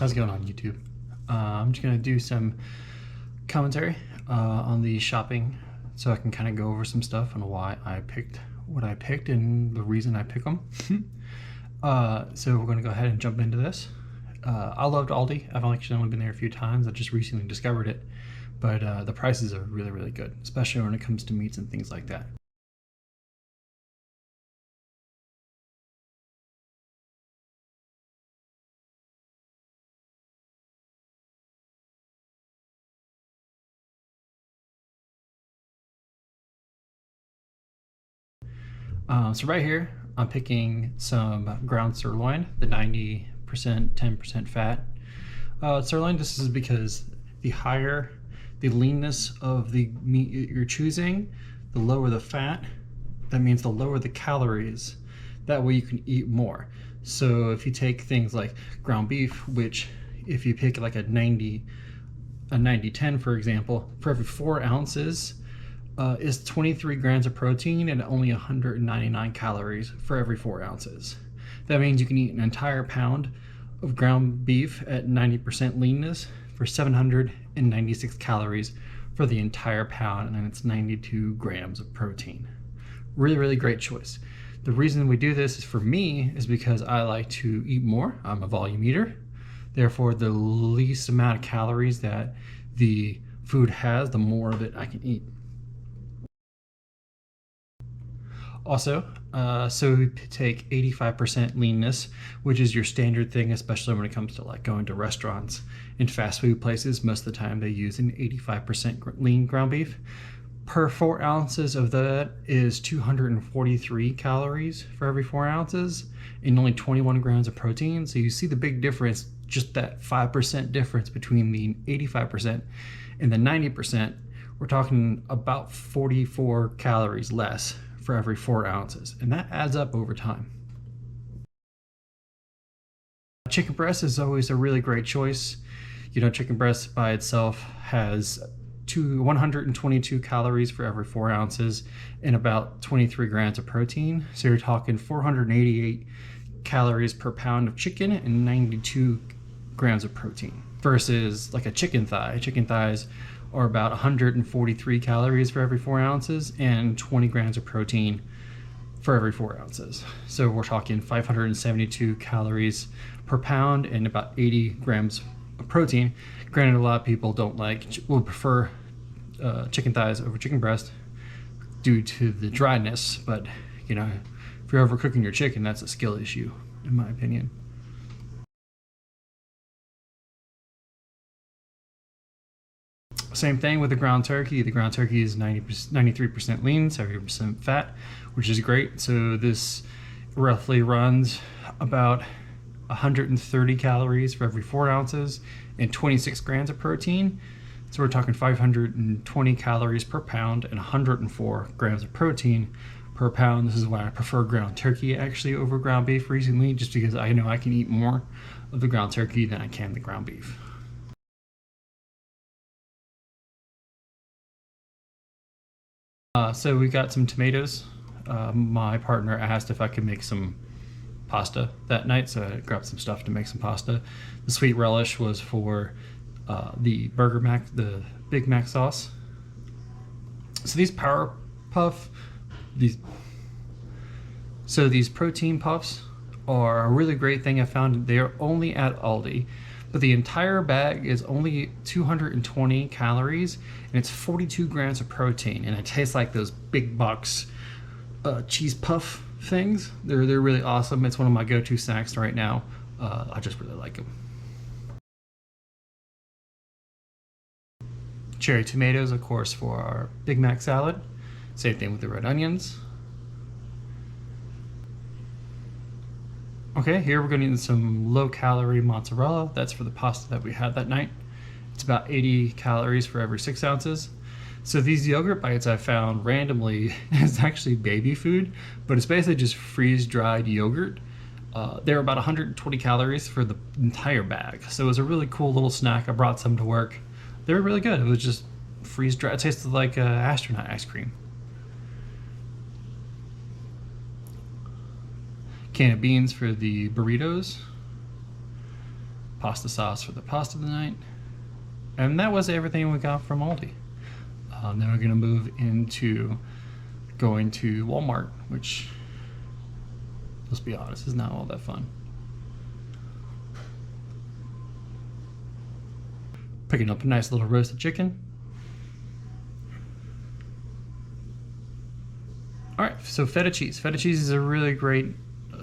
How's it going on YouTube? I'm just going to do some commentary on the shopping so I can kind of go over some stuff on why I picked what I picked and the reason I pick them. So we're going to go ahead and jump into this. I loved Aldi. I've actually only been there a few times. I just recently discovered it. But the prices are really, really good, especially when it comes to meats and things like that. So right here, I'm picking some ground sirloin, the 90%, 10% fat. Sirloin, this is because the higher the leanness of the meat you're choosing, the lower the fat. That means the lower the calories. That way you can eat more. So if you take things like ground beef, which if you pick like a 90-10, for example, for every 4 ounces, is 23 grams of protein and only 199 calories for every 4 ounces. That means you can eat an entire pound of ground beef at 90% leanness for 796 calories for the entire pound, and it's 92 grams of protein. Really, really great choice. The reason we do this is, for me, is because I like to eat more. I'm a volume eater. Therefore, the least amount of calories that the food has, the more of it I can eat. Also, so we take 85% leanness, which is your standard thing, especially when it comes to like going to restaurants and fast food places. Most of the time they use an 85% lean ground beef. Per 4 ounces of that is 243 calories for every 4 ounces and only 21 grams of protein. So you see the big difference, just that 5% difference between the 85% and the 90%. We're talking about 44 calories less for every 4 ounces, and that adds up over time. Chicken breast is always a really great choice. You know, chicken breast by itself has 122 calories for every 4 ounces and about 23 grams of protein. So you're talking 488 calories per pound of chicken and 92 grams of protein versus like a chicken thigh. Chicken thighs are about 143 calories for every 4 ounces and 20 grams of protein for every 4 ounces. So we're talking 572 calories per pound and about 80 grams of protein. Granted, a lot of people will prefer chicken thighs over chicken breast due to the dryness, but you know, if you're overcooking your chicken, that's a skill issue, in my opinion. Same thing with the ground turkey. The ground turkey is 93% lean, 70% fat, which is great. So this roughly runs about 130 calories for every 4 ounces and 26 grams of protein. So we're talking 520 calories per pound and 104 grams of protein per pound. This is why I prefer ground turkey actually over ground beef recently, just because I know I can eat more of the ground turkey than I can the ground beef. So we got some tomatoes. My partner asked if I could make some pasta that night, so I grabbed some stuff to make some pasta. The sweet relish was for the the Big Mac sauce. So these these protein puffs are a really great thing. I found they're only at Aldi, but the entire bag is only 220 calories and it's 42 grams of protein, and it tastes like those big box cheese puff things. They're really awesome. It's one of my go-to snacks right now. I just really like them. Cherry tomatoes, of course, for our Big Mac salad. Same thing with the red onions. Okay, here we're going to need some low-calorie mozzarella. That's for the pasta that we had that night. It's about 80 calories for every 6 ounces. So these yogurt bites I found randomly is actually baby food, but it's basically just freeze-dried yogurt. They're about 120 calories for the entire bag. So it was a really cool little snack. I brought some to work. They were really good. It was just freeze-dried. It tasted like astronaut ice cream. Can of beans for the burritos. pasta sauce for the pasta tonight. And that was everything we got from Aldi. Now we're gonna move into going to Walmart, which, let's be honest, is not all that fun. Picking up a nice little roasted chicken. All right, so feta cheese. Feta cheese is a really great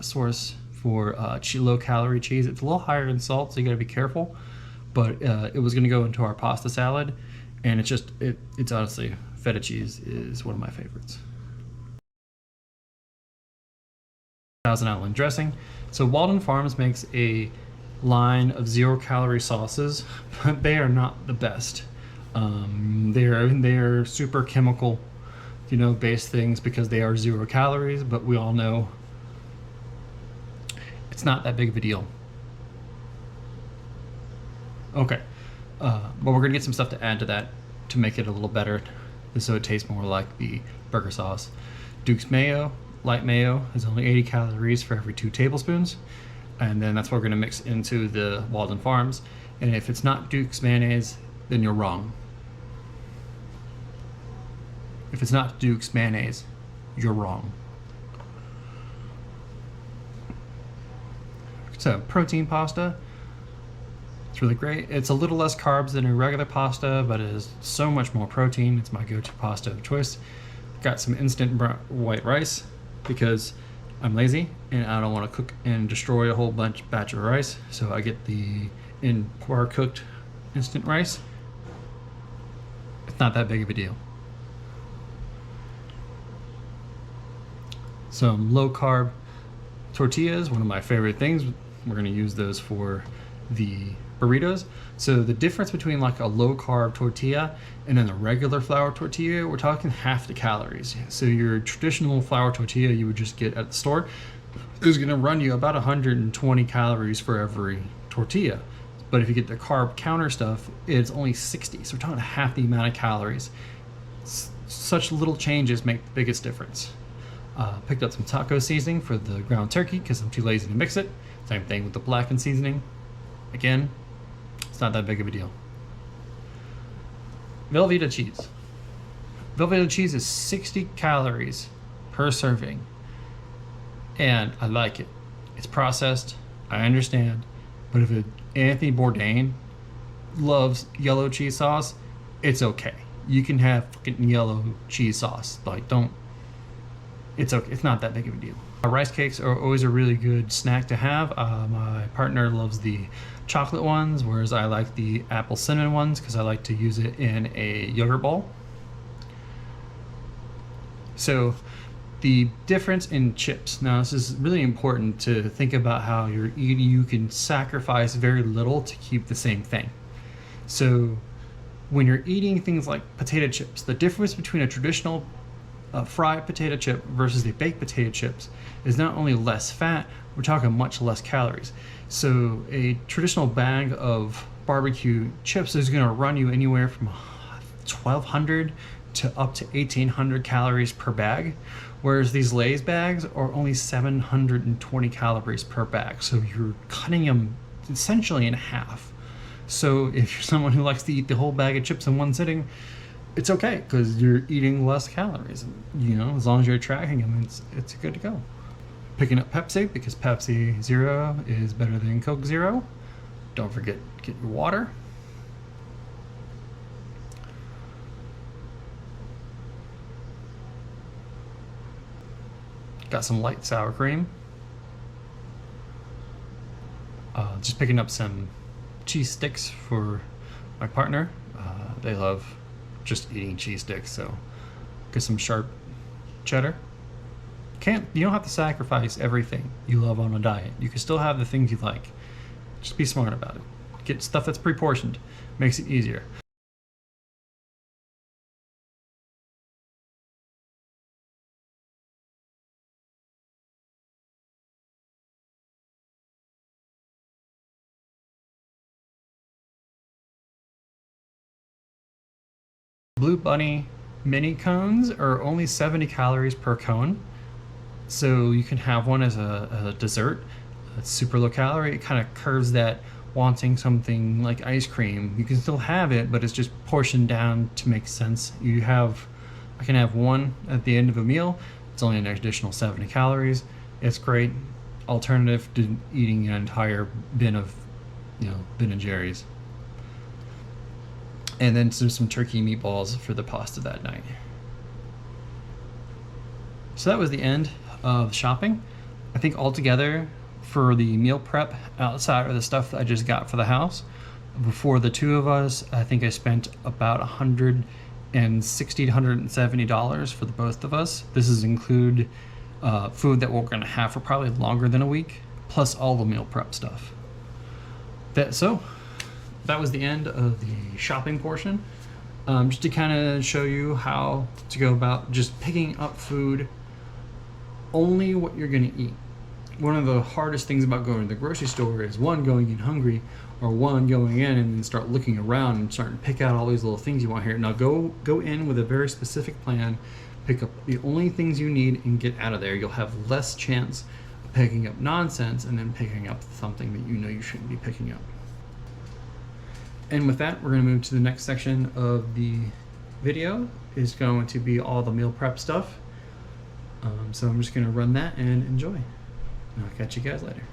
source for low-calorie cheese. It's a little higher in salt, so you gotta be careful. But it was gonna go into our pasta salad, and it's honestly, feta cheese is one of my favorites. Thousand Island dressing. So W.Farms makes a line of 0-calorie sauces, but they are not the best. They're super chemical, based things because they are 0 calories, but we all know it's not that big of a deal. Okay, but we're gonna get some stuff to add to that to make it a little better, so it tastes more like the burger sauce. Duke's mayo, light mayo, is only 80 calories for every 2 tablespoons. And then that's what we're gonna mix into the W.Farms. And if it's not Duke's mayonnaise, then you're wrong. If it's not Duke's mayonnaise, you're wrong. So, protein pasta. It's really great. It's a little less carbs than a regular pasta, but it is so much more protein. It's my go-to pasta of choice. Got some instant white rice because I'm lazy and I don't want to cook and destroy a whole batch of rice. So I get the in-pour cooked instant rice. It's not that big of a deal. Some low carb tortillas, one of my favorite things. We're gonna use those for the burritos. So the difference between like a low carb tortilla and then a regular flour tortilla, we're talking half the calories. So your traditional flour tortilla you would just get at the store is gonna run you about 120 calories for every tortilla. But if you get the carb counter stuff, it's only 60. So we're talking half the amount of calories. Such little changes make the biggest difference. Picked up some taco seasoning for the ground turkey because I'm too lazy to mix it. Same thing with the blackened seasoning. Again, it's not that big of a deal. Velveeta cheese. Velveeta cheese is 60 calories per serving. And I like it. It's processed, I understand. But if Anthony Bourdain loves yellow cheese sauce, it's okay. You can have fucking yellow cheese sauce. It's okay. It's not that big of a deal. Rice cakes are always a really good snack to have. My partner loves the chocolate ones, whereas I like the apple cinnamon ones because I like to use it in a yogurt bowl. So the difference in chips. Now this is really important to think about how you're eating. You can sacrifice very little to keep the same thing. So when you're eating things like potato chips, the difference between a traditional fried potato chip versus the baked potato chips is not only less fat, we're talking much less calories. So a traditional bag of barbecue chips is going to run you anywhere from 1,200 to up to 1,800 calories per bag, whereas these Lay's bags are only 720 calories per bag. So you're cutting them essentially in half. So if you're someone who likes to eat the whole bag of chips in one sitting, it's okay because you're eating less calories. As long as you're tracking them, it's good to go. Picking up Pepsi because Pepsi Zero is better than Coke Zero. Don't forget to get your water. Got some light sour cream. Just picking up some cheese sticks for my partner. They love just eating cheese sticks, so get some sharp cheddar. You don't have to sacrifice everything you love on a diet. You can still have the things you like. Just be smart about it. Get stuff that's pre-portioned. Makes it easier. Blue Bunny mini cones are only 70 calories per cone. So you can have one as a dessert. It's super low calorie. It kind of curves that wanting something like ice cream, you can still have it, but it's just portioned down to make sense. I can have one at the end of a meal. It's only an additional 70 calories. It's great alternative to eating an entire bin of, Ben and Jerry's. And then some turkey meatballs for the pasta that night. So that was the end of shopping. I think altogether for the meal prep, outside of the stuff that I just got for the house, before the two of us, I think I spent about $160 to $170 for the both of us. This is include food that we're going to have for probably longer than a week, plus all the meal prep stuff. That was the end of the shopping portion. Just to kind of show you how to go about just picking up food, only what you're going to eat. One of the hardest things about going to the grocery store is one, going in hungry, or one, going in and then start looking around and starting to pick out all these little things you want here. Now go in with a very specific plan, pick up the only things you need and get out of there. You'll have less chance of picking up nonsense and then picking up something that you know you shouldn't be picking up. And with that, we're going to move to the next section of the video. Is going to be all the meal prep stuff. So I'm just going to run that and enjoy. And I'll catch you guys later.